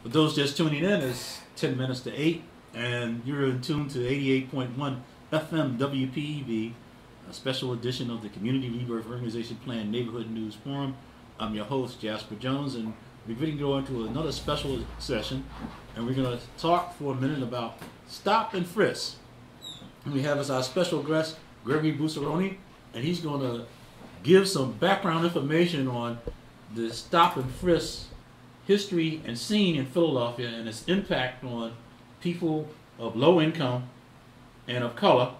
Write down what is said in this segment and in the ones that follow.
For those just tuning in, it's 10 minutes to 8, and you're in tune to 88.1 FM WPEB, a special edition of the Community Rebirth Organization Plan Neighborhood News Forum. I'm your host, Jasper Jones, and we're going to go into another special session, and we're going to talk for a minute about stop and frisk. And we have as our special guest, Gregory Bucceroni, and he's going to give some background information on the stop and frisk history and scene in Philadelphia and its impact on people of low income and of color,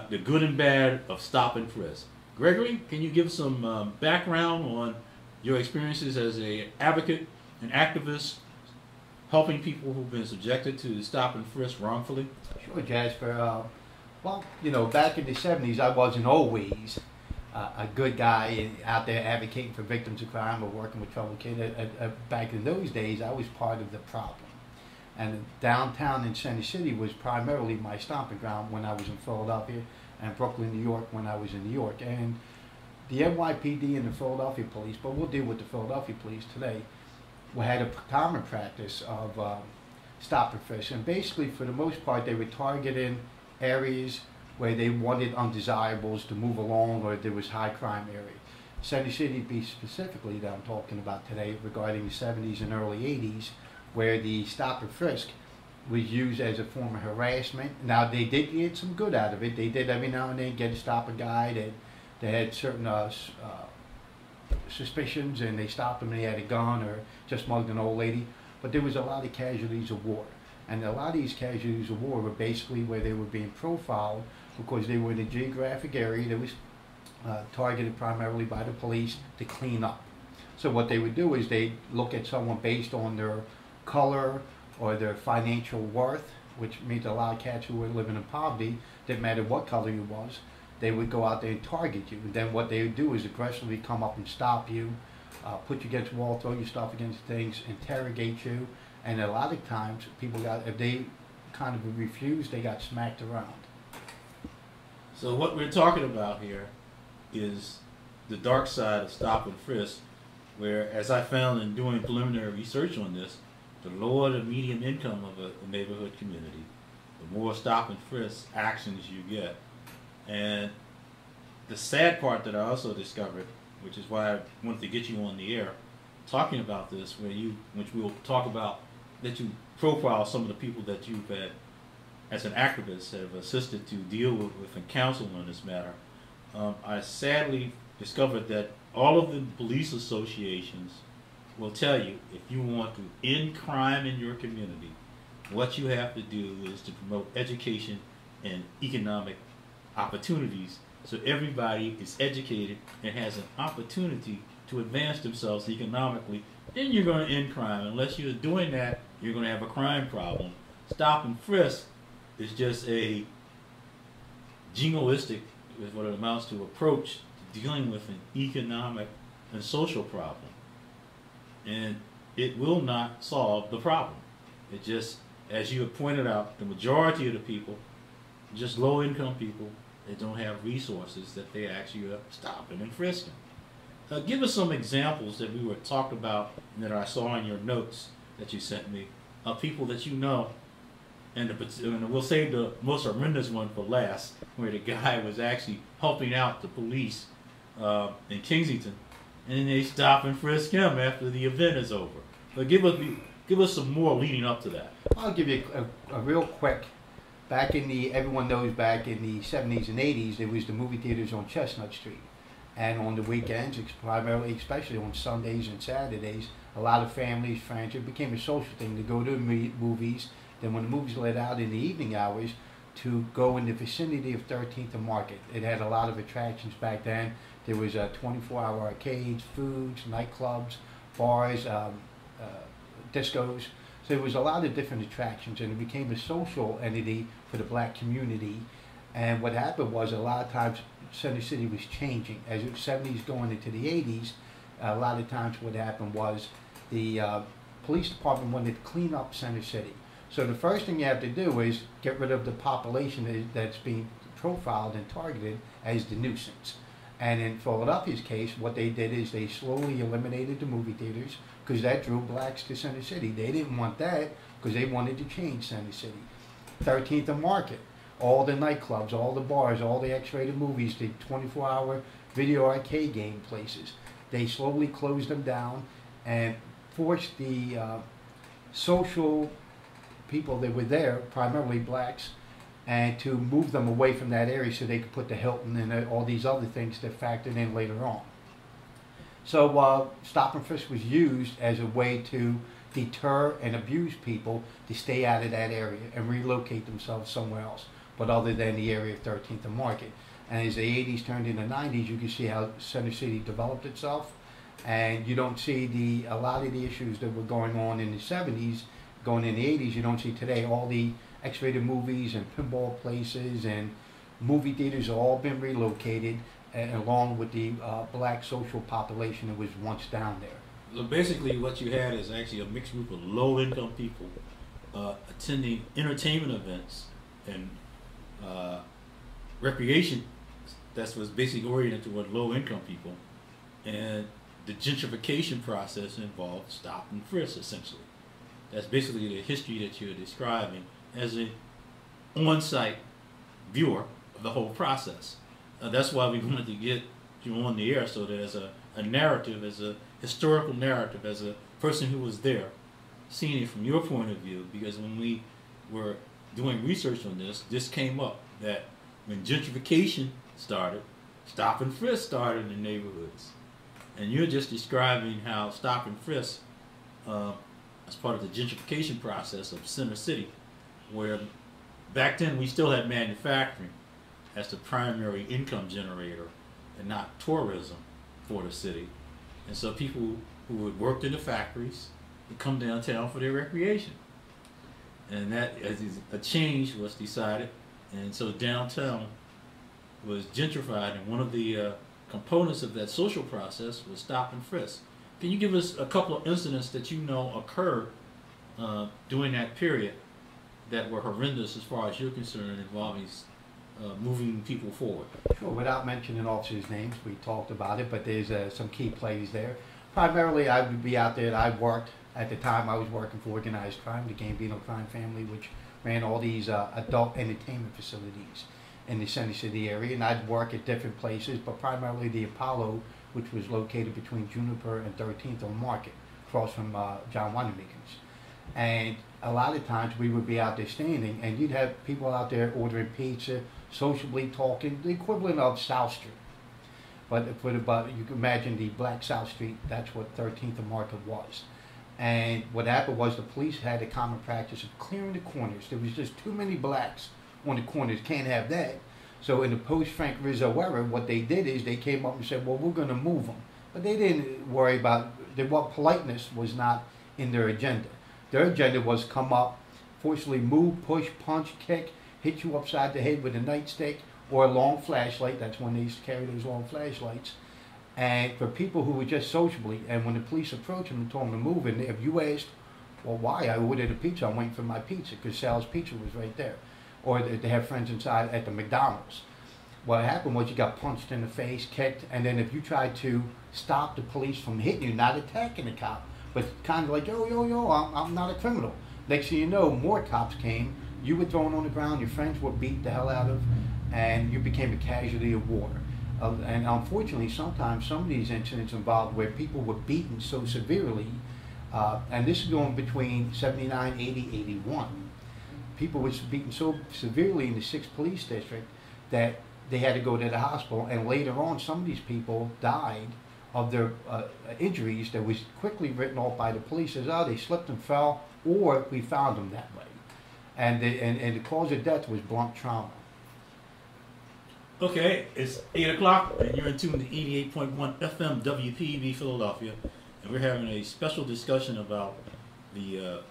the good and bad of stop and frisk. Gregory, can you give some background on your experiences as an advocate and activist helping people who've been subjected to stop and frisk wrongfully? Sure, Jasper. Well, you know, back in the 70s, I wasn't always a good guy out there advocating for victims of crime or working with troubled kids. Back in those days, I was part of the problem. And downtown in Center City was primarily my stomping ground when I was in Philadelphia, and Brooklyn, New York when I was in New York. And the NYPD and the Philadelphia police, but we'll deal with the Philadelphia police today, we had a common practice of stop and frisk. And basically, for the most part, they were targeting areas where they wanted undesirables to move along, or there was high crime area. Center City be specifically that I'm talking about today regarding the 70s and early 80s, where the stop and frisk was used as a form of harassment. Now, they did get some good out of it. They did every now and then get to stop a guy that they had certain suspicions, and they stopped him and he had a gun or just mugged an old lady. But there was a lot of casualties of war. And a lot of these casualties of war were basically where they were being profiled because they were in a geographic area that was targeted primarily by the police to clean up. So what they would do is they'd look at someone based on their color or their financial worth, which means a lot of cats who were living in poverty, didn't matter what color you was, they would go out there and target you. And then what they would do is aggressively come up and stop you, put you against the wall, throw your stuff against things, interrogate you. And a lot of times, people got, if they kind of refused, they got smacked around. So what we're talking about here is the dark side of stop and frisk, where, as I found in doing preliminary research on this, the lower the median income of a neighborhood community, the more stop and frisk actions you get. And the sad part that I also discovered, which is why I wanted to get you on the air talking about this, which we'll talk about, that you profile some of the people that you've had as an activist have assisted to deal with and counsel on this matter. I sadly discovered that all of the police associations will tell you, if you want to end crime in your community, what you have to do is to promote education and economic opportunities so everybody is educated and has an opportunity to advance themselves economically. Then you're going to end crime. Unless you're doing that, you're going to have a crime problem. Stop and frisk is just a jingoistic, is what it amounts to, approach to dealing with an economic and social problem. And it will not solve the problem. It just, as you have pointed out, the majority of the people, just low-income people, they don't have resources that they actually are stopping and frisking. Give us some examples that we were talked about and that I saw in your notes that you sent me of people that you know, and we'll save the most horrendous one for last, where the guy was actually helping out the police in Kensington, and then they stop and frisk him after the event is over. But give us some more leading up to that. I'll give you a real quick. Back in the, everyone knows back in the 70s and 80s, there was the movie theaters on Chestnut Street. And on the weekends, primarily, especially on Sundays and Saturdays, a lot of families, friends, it became a social thing to go to movies. Then when the movies let out in the evening hours, to go in the vicinity of 13th and Market. It had a lot of attractions back then. There was 24-hour arcades, foods, nightclubs, bars, discos. So there was a lot of different attractions, and it became a social entity for the black community. And what happened was, a lot of times Center City was changing. As the 70s going into the 80s, a lot of times what happened was the police department wanted to clean up Center City. So the first thing you have to do is get rid of the population that's being profiled and targeted as the nuisance. And in Philadelphia's case, what they did is they slowly eliminated the movie theaters because that drew blacks to Center City. They didn't want that because they wanted to change Center City. 13th and Market, all the nightclubs, all the bars, all the X-rated movies, the 24-hour video arcade game places. They slowly closed them down and forced the social people that were there, primarily blacks, and to move them away from that area so they could put the Hilton and all these other things that factored in later on. So stop and frisk was used as a way to deter and abuse people to stay out of that area and relocate themselves somewhere else, but other than the area of 13th and Market. And as the 80s turned into 90s, you can see how Center City developed itself, and you don't see a lot of the issues that were going on in the 70s, going in the 80s, you don't see today. All the X-rated movies and pinball places and movie theaters have all been relocated, along with the black social population that was once down there. So basically what you had is actually a mixed group of low-income people attending entertainment events and recreation that was basically oriented toward low-income people, and the gentrification process involved stop and frisk, essentially. That's basically the history that you're describing as an on-site viewer of the whole process. That's why we wanted to get you on the air, so that as a narrative, as a historical narrative, as a person who was there, seeing it from your point of view, because when we were doing research on this, this came up, that when gentrification started, stop and frisk started in neighborhoods. And you're just describing how stop and frisk, as part of the gentrification process of Center City, where back then we still had manufacturing as the primary income generator and not tourism for the city. And so people who had worked in the factories would come downtown for their recreation. And that, as a change was decided, and so downtown was gentrified, and one of the components of that social process was stop and frisk. Can you give us a couple of incidents that you know occurred during that period that were horrendous as far as you're concerned, involving moving people forward? Sure, without mentioning officers' names, we talked about it, but there's some key players there. Primarily, I would be out there. I worked, at the time, I was working for organized crime, the Gambino crime family, which ran all these adult entertainment facilities in the Center City area, and I'd work at different places, but primarily the Apollo, which was located between Juniper and 13th on Market, across from John Wanamaker's. And a lot of times we would be out there standing, and you'd have people out there ordering pizza, sociably talking, the equivalent of South Street. But you can imagine the black South Street, that's what 13th and Market was. And what happened was the police had a common practice of clearing the corners. There was just too many blacks on the corners, can't have that. So in the post-Frank Rizzo era, what they did is they came up and said, well, we're going to move them. But they didn't worry about, what politeness was not in their agenda. Their agenda was come up, forcefully move, push, punch, kick, hit you upside the head with a nightstick or a long flashlight. That's when they used to carry those long flashlights. And for people who were just sociably, and when the police approached them and told them to move, and if you asked, well, why? I ordered a pizza, I'm waiting for my pizza, because Sal's Pizza was right there. Or they have friends inside at the McDonald's. What happened was you got punched in the face, kicked, and then if you tried to stop the police from hitting you, not attacking the cop, but kind of like, yo, I'm not a criminal. Next thing you know, more cops came, you were thrown on the ground, your friends were beat the hell out of, and you became a casualty of war. And unfortunately, sometimes some of these incidents involved where people were beaten so severely, and this is going between 79, 80, 81. People were beaten so severely in the 6th Police District that they had to go to the hospital, and later on some of these people died of their injuries that was quickly written off by the police as, oh, they slipped and fell, or we found them that way. And the cause of death was blunt trauma. Okay, it's 8 o'clock, and you're in tune to 88.1 FM WPEB Philadelphia, and we're having a special discussion about the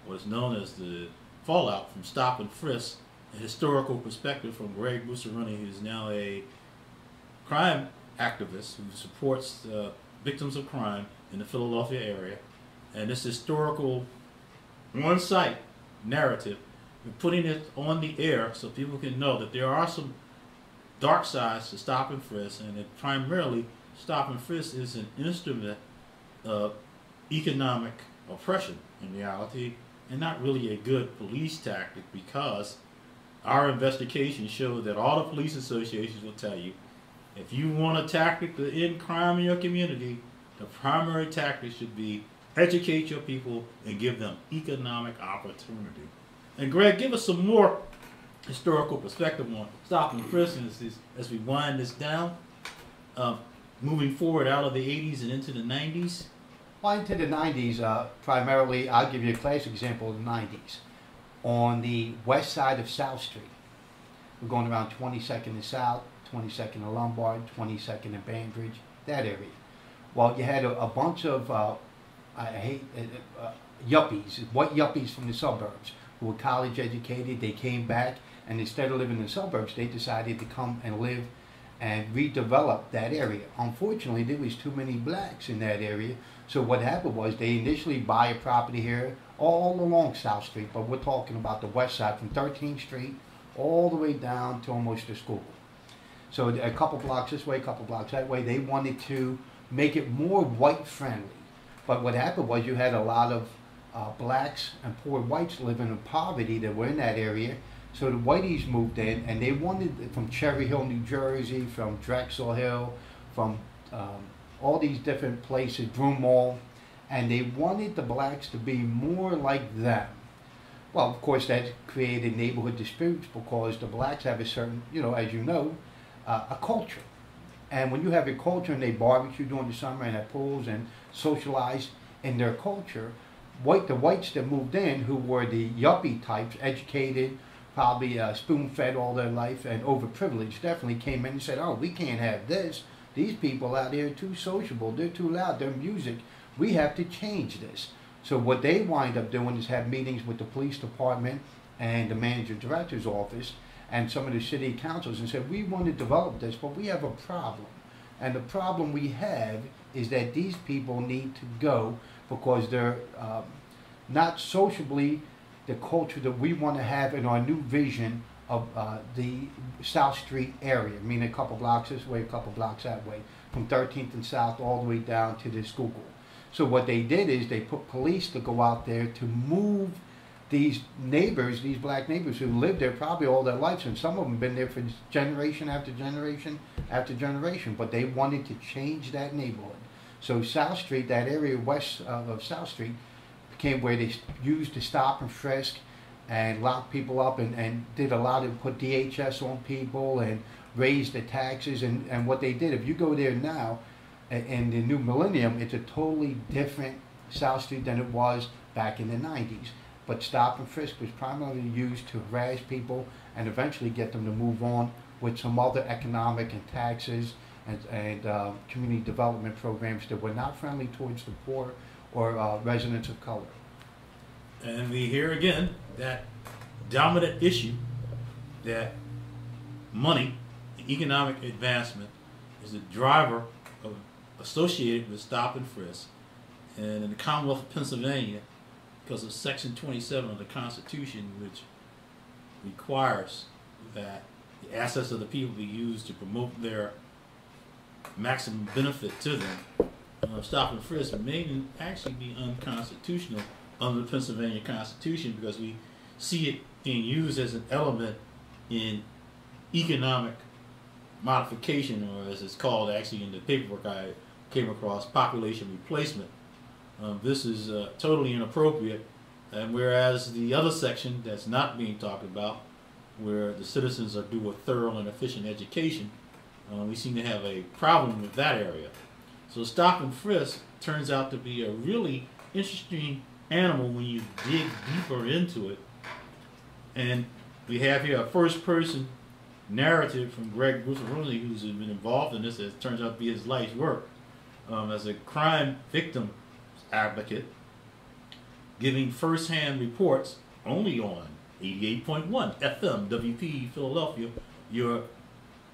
what's known as the fallout from stop and frisk, a historical perspective from Greg Bucceroni, who's now a crime activist who supports victims of crime in the Philadelphia area. And this historical on-site narrative, we're putting it on the air so people can know that there are some dark sides to stop and frisk, and it primarily stop and frisk is an instrument of economic oppression in reality, and not really a good police tactic, because our investigations show that all the police associations will tell you, if you want a tactic to end crime in your community, the primary tactic should be educate your people and give them economic opportunity. And Greg, give us some more historical perspective on stop and frisk as we wind this down, moving forward out of the 80s and into the 90s. Well, into the 90s, primarily, I'll give you a classic example of the 90s. On the west side of South Street, we're going around 22nd and South, 22nd and Lombard, 22nd and Bainbridge, that area. Well, you had a bunch of, yuppies, white yuppies from the suburbs who were college educated. They came back, and instead of living in the suburbs, they decided to come and live and redevelop that area. Unfortunately, there was too many blacks in that area. So what happened was they initially buy a property here all along South Street, but we're talking about the west side from 13th Street all the way down to almost the school. So a couple blocks this way, a couple blocks that way. They wanted to make it more white friendly. But what happened was you had a lot of blacks and poor whites living in poverty that were in that area. So the whiteys moved in, and they wanted, from Cherry Hill, New Jersey, from Drexel Hill, from all these different places, Broomall, and they wanted the blacks to be more like them. Well, of course, that created neighborhood disputes because the blacks have a certain, as you know, a culture. And when you have a culture and they barbecue during the summer and have pools and socialize in their culture, the whites that moved in, who were the yuppie types, educated, probably spoon-fed all their life and overprivileged, definitely came in and said, oh, we can't have this. These people out here are too sociable, they're too loud, their music, we have to change this. So what they wind up doing is have meetings with the police department and the manager director's office and some of the city councils and said, we want to develop this, but we have a problem. And the problem we have is that these people need to go because they're not sociably the culture that we want to have in our new vision of the South Street area, meaning a couple blocks this way, a couple blocks that way, from 13th and South all the way down to the school. So what they did is they put police to go out there to move these neighbors, these black neighbors who lived there probably all their lives, and some of them have been there for generation after generation after generation, but they wanted to change that neighborhood. So South Street, that area west of South Street, became where they used to stop and frisk and lock people up and did a lot of, put DHS on people and raise the taxes. And what they did, if you go there now, in the new millennium, it's a totally different South Street than it was back in the 90s. But stop and frisk was primarily used to harass people and eventually get them to move on with some other economic and taxes and community development programs that were not friendly towards the poor or residents of color. And we hear again that dominant issue that money, economic advancement, is the driver associated with stop and frisk. And in the Commonwealth of Pennsylvania, because of Section 27 of the Constitution, which requires that the assets of the people be used to promote their maximum benefit to them, stop and frisk may actually be unconstitutional under the Pennsylvania Constitution, because we see it being used as an element in economic modification, or as it's called actually in the paperwork I came across, population replacement. This is totally inappropriate, and whereas the other section that's not being talked about, where the citizens are due a thorough and efficient education, we seem to have a problem with that area. So stop and frisk turns out to be a really interesting animal when you dig deeper into it. And we have here a first-person narrative from Greg Bucceroni, who's been involved in this, as it turns out to be his life's work, as a crime victim advocate, giving first-hand reports only on 88.1 FM WPEB Philadelphia, your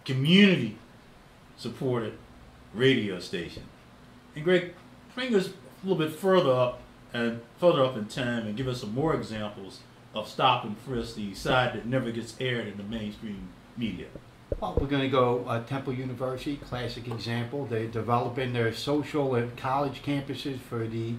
community-supported radio station. And Greg, bring us a little bit further up in time and give us some more examples of stop and frisk, the side that never gets aired in the mainstream media. Well, we're going to go Temple University, classic example. They're developing their social and college campuses for the